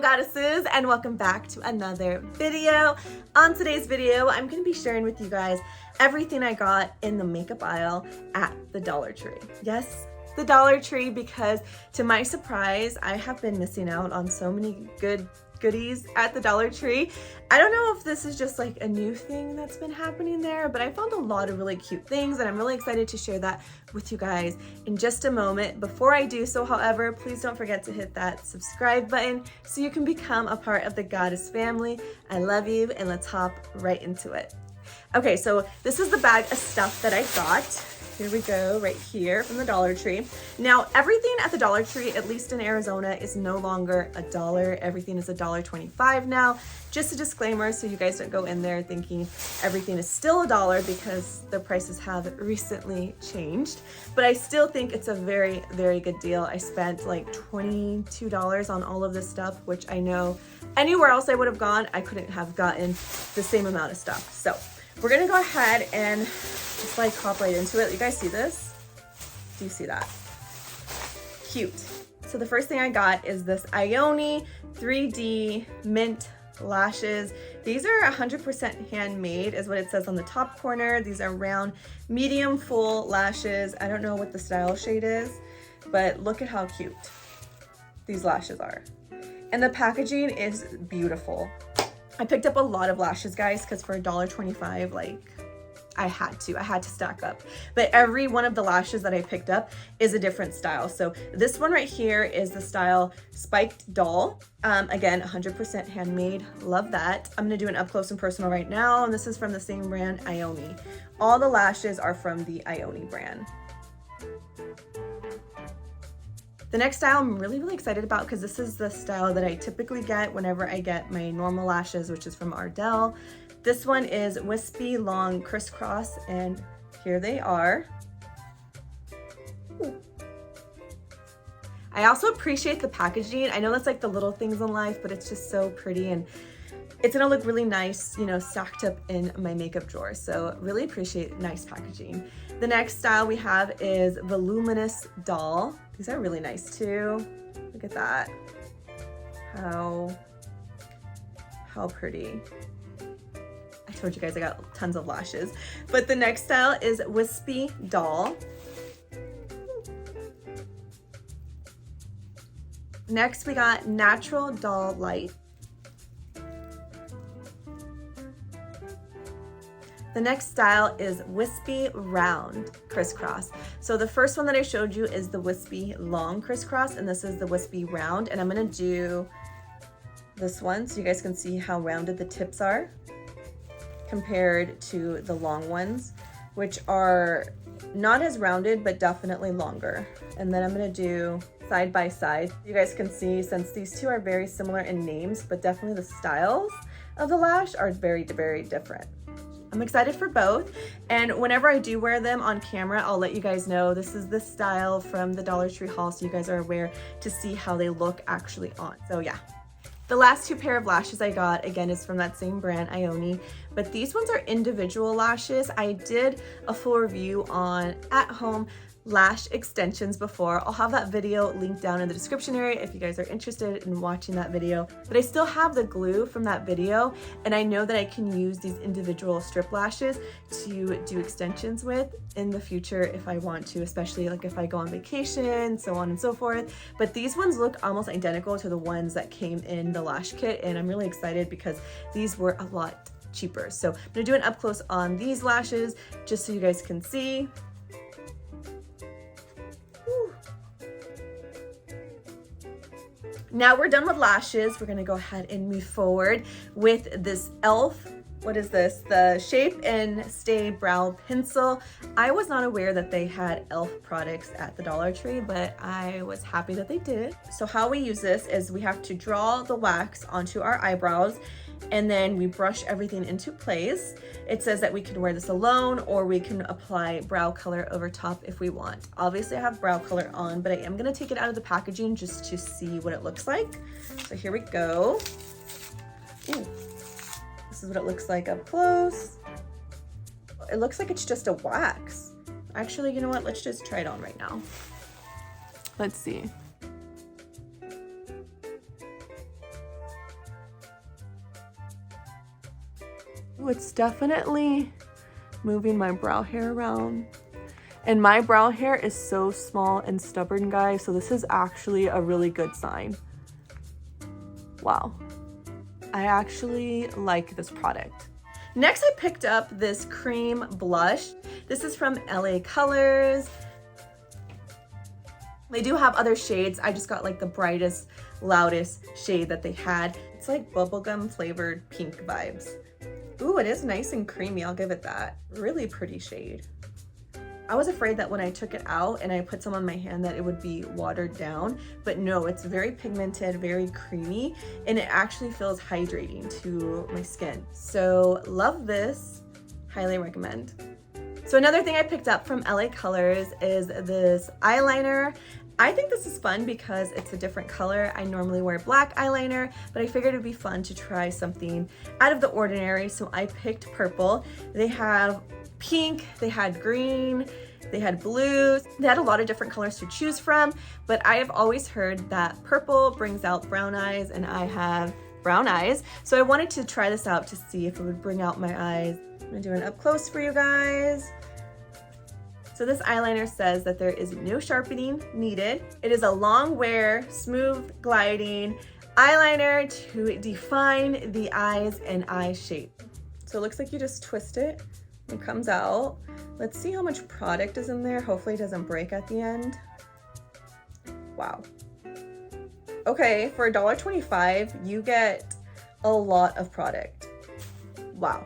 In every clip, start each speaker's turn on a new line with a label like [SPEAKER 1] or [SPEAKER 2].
[SPEAKER 1] goddesses, and welcome back to another video. On today's video, I'm going to be sharing with you guys everything I got in the makeup aisle at the Dollar Tree. Yes, the Dollar Tree, because to my surprise, I have been missing out on so many goodies at the Dollar Tree. I don't know if this is just like a new thing that's been happening there, but I found a lot of really cute things and I'm really excited to share that with you guys in just a moment. Before I do so, however, please don't forget to hit that subscribe button so you can become a part of the Goddess family. I love you, and let's hop right into it. Okay, so this is the bag of stuff that I got. Here we go, right here from the Dollar Tree. Now, everything at the Dollar Tree, at least in Arizona, is no longer $1. Everything is $1.25 now. Just a disclaimer, so you guys don't go in there thinking everything is still $1, because the prices have recently changed. But I still think it's a very, very good deal. I spent like $22 on all of this stuff, which I know anywhere else I would have gone, I couldn't have gotten the same amount of stuff. So we're gonna go ahead and just like hop right into it. You guys see this? Do you see that? Cute. So the first thing I got is this Ioni 3D mint lashes. These are 100% handmade is what it says on the top corner. These are round, medium full lashes. I don't know what the style shade is, but look at how cute these lashes are. And the packaging is beautiful. I picked up a lot of lashes, guys, because for $1.25, like, I had to stack up. But every one of the lashes that I picked up is a different style. So this one right here is the style Spiked Doll. Again, 100% handmade. Love that. I'm gonna do an up close and personal right now, and this is from the same brand, Ioni. All the lashes are from the Ioni brand. The next style I'm really, really excited about, because this is the style that I typically get whenever I get my normal lashes, which is from Ardell. This one is Wispy Long Crisscross, and here they are. Ooh. I also appreciate the packaging. I know that's like the little things in life, but it's just so pretty, and it's gonna look really nice, you know, stacked up in my makeup drawer. So really appreciate nice packaging. The next style we have is Voluminous Doll. These are really nice too. Look at that. How pretty. I told you guys I got tons of lashes. But the next style is Wispy Doll. Next we got Natural Doll Light. The next style is Wispy Round Crisscross. So the first one that I showed you is the Wispy Long Crisscross, and this is the Wispy Round. And I'm gonna do this one so you guys can see how rounded the tips are compared to the long ones, which are not as rounded, but definitely longer. And then I'm gonna do side by side. You guys can see, since these two are very similar in names, but definitely the styles of the lash are very, very different. I'm excited for both, and whenever I do wear them on camera, I'll let you guys know. This is the style from the Dollar Tree haul, so you guys are aware to see how they look actually on. So yeah. The last two pair of lashes I got, again, is from that same brand, Ioni, but these ones are individual lashes. I did a full review on at-home lash extensions before. I'll have that video linked down in the description area if you guys are interested in watching that video. But I still have the glue from that video, and I know that I can use these individual strip lashes to do extensions with in the future if I want to, especially like if I go on vacation, so on and so forth. But these ones look almost identical to the ones that came in the lash kit, and I'm really excited because these were a lot cheaper. So I'm gonna do an up close on these lashes just so you guys can see. Now we're done with lashes. We're gonna go ahead and move forward with this e.l.f. What is this? The Shape and Stay Brow Pencil. I was not aware that they had e.l.f. products at the Dollar Tree, but I was happy that they did. So how we use this is we have to draw the wax onto our eyebrows, and then we brush everything into place. It says that we can wear this alone, or we can apply brow color over top if we want. Obviously I have brow color on, but I am gonna take it out of the packaging just to see what it looks like. So here we go. Ooh, this is what it looks like up close. It looks like it's just a wax. Actually, you know what? Let's just try it on right now. Let's see. it's definitely moving my brow hair around. And my brow hair is so small and stubborn, guys, so this is actually a really good sign. Wow. I actually like this product. Next, I picked up this cream blush. This is from LA Colors. They do have other shades. I just got like the brightest, loudest shade that they had. It's like bubblegum flavored pink vibes. Ooh, it is nice and creamy, I'll give it that. Really pretty shade. I was afraid that when I took it out and I put some on my hand that it would be watered down, but no, it's very pigmented, very creamy, and it actually feels hydrating to my skin. So love this, highly recommend. So another thing I picked up from LA Colors is this eyeliner. I think this is fun because it's a different color. I normally wear black eyeliner, but I figured it'd be fun to try something out of the ordinary, so I picked purple. They have pink, they had green, they had blue. They had a lot of different colors to choose from, but I have always heard that purple brings out brown eyes, and I have brown eyes. So I wanted to try this out to see if it would bring out my eyes. I'm gonna do an up close for you guys. So this eyeliner says that there is no sharpening needed. It is a long wear, smooth gliding eyeliner to define the eyes and eye shape. So it looks like you just twist it. It comes out. Let's see how much product is in there. Hopefully it doesn't break at the end. Wow. Okay, for $1.25, you get a lot of product. Wow.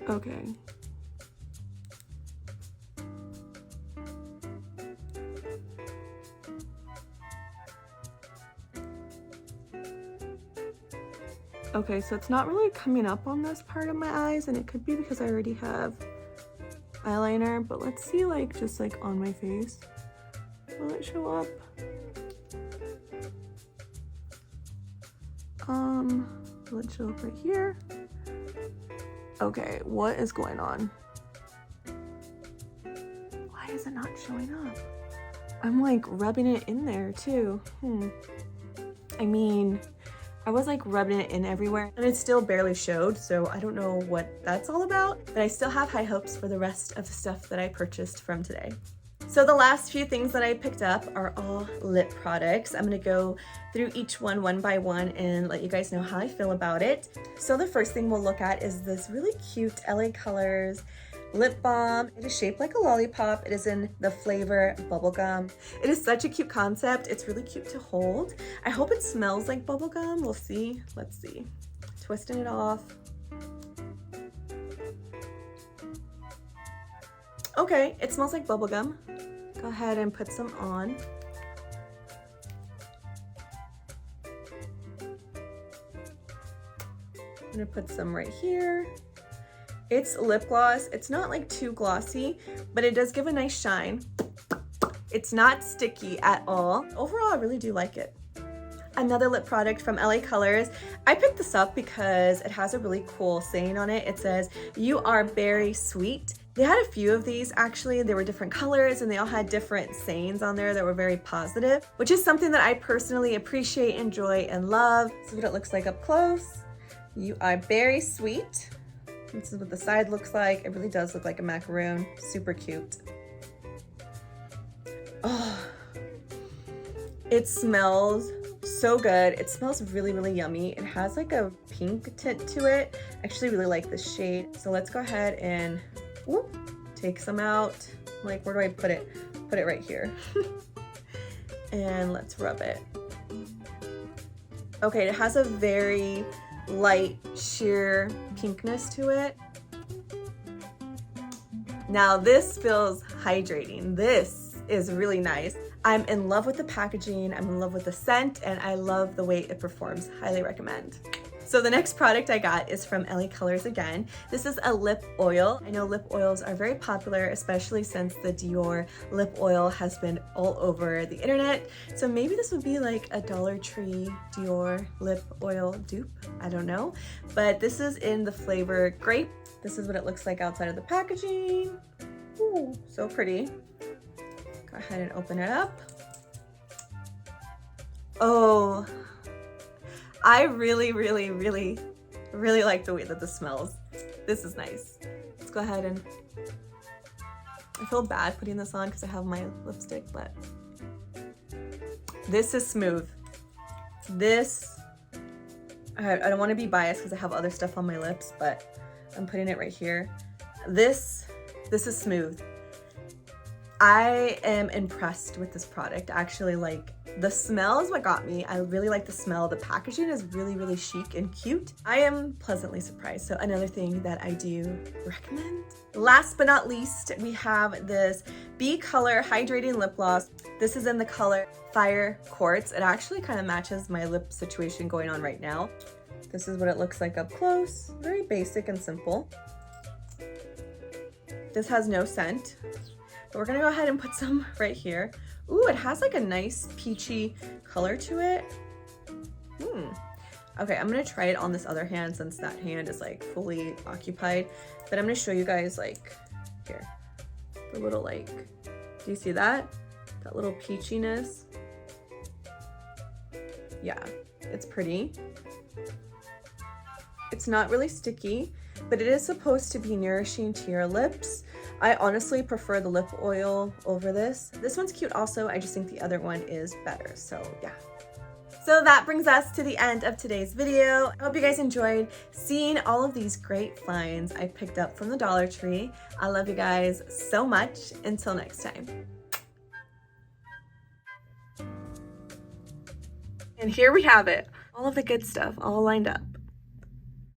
[SPEAKER 1] Okay. Okay, so it's not really coming up on this part of my eyes, and it could be because I already have eyeliner, but let's see, like, just like on my face. Will it show up? Will it show up right here? Okay, what is going on? Why is it not showing up? I'm like rubbing it in there too. I mean, I was like rubbing it in everywhere and it still barely showed, so I don't know what that's all about, but I still have high hopes for the rest of the stuff that I purchased from today. So the last few things that I picked up are all lip products. I'm gonna go through each one by one and let you guys know how I feel about it. So the first thing we'll look at is this really cute LA Colors lip balm. It is shaped like a lollipop. It is in the flavor bubblegum. It is such a cute concept. It's really cute to hold. I hope it smells like bubblegum. We'll see. Let's see. Twisting it off. Okay, it smells like bubblegum. Go ahead and put some on. I'm gonna put some right here. It's lip gloss. It's not like too glossy, but it does give a nice shine. It's not sticky at all. Overall, I really do like it. Another lip product from LA Colors. I picked this up because it has a really cool saying on it. It says, "You are very sweet." They had a few of these actually. They were different colors and they all had different sayings on there that were very positive, which is something that I personally appreciate, enjoy, and love. This is what it looks like up close. You are very sweet. This is what the side looks like. It really does look like a macaroon. Super cute. Oh, it smells so good. It smells really, really yummy. It has like a pink tint to it. I actually really like this shade. So let's go ahead and take some out. Like, where do I put it? Put it right here. And let's rub it. Okay, it has a very light sheer pinkness to it. Now this feels hydrating. This is really nice. I'm in love with the packaging, I'm in love with the scent, and I love the way it performs. Highly recommend. So the next product I got is from LA Colors again. This is a lip oil. I know lip oils are very popular, especially since the Dior lip oil has been all over the internet. So maybe this would be like a Dollar Tree Dior lip oil dupe. I don't know. But this is in the flavor grape. This is what it looks like outside of the packaging. Ooh, so pretty. Go ahead and open it up. Oh, I really, really, really, really like the way that this smells. This is nice. Let's go ahead and, I feel bad putting this on because I have my lipstick, but this is smooth. This, I don't want to be biased because I have other stuff on my lips, but I'm putting it right here. This is smooth. I am impressed with this product. Actually, like, the smell is what got me. I really like the smell. The packaging is really, really chic and cute. I am pleasantly surprised. So another thing that I do recommend. Last but not least, we have this B Color Hydrating Lip Gloss. This is in the color Fire Quartz. It actually kind of matches my lip situation going on right now. This is what it looks like up close. Very basic and simple. This has no scent. But we're gonna go ahead and put some right here. Ooh, it has like a nice peachy color to it. Okay, I'm gonna try it on this other hand since that hand is like fully occupied. But I'm gonna show you guys like, here, the little like, do you see that? That little peachiness. Yeah, it's pretty. It's not really sticky, but it is supposed to be nourishing to your lips. I honestly prefer the lip oil over this. This one's cute also, I just think the other one is better, so yeah. So that brings us to the end of today's video. I hope you guys enjoyed seeing all of these great finds I picked up from the Dollar Tree. I love you guys so much. Until next time. And here we have it. All of the good stuff all lined up.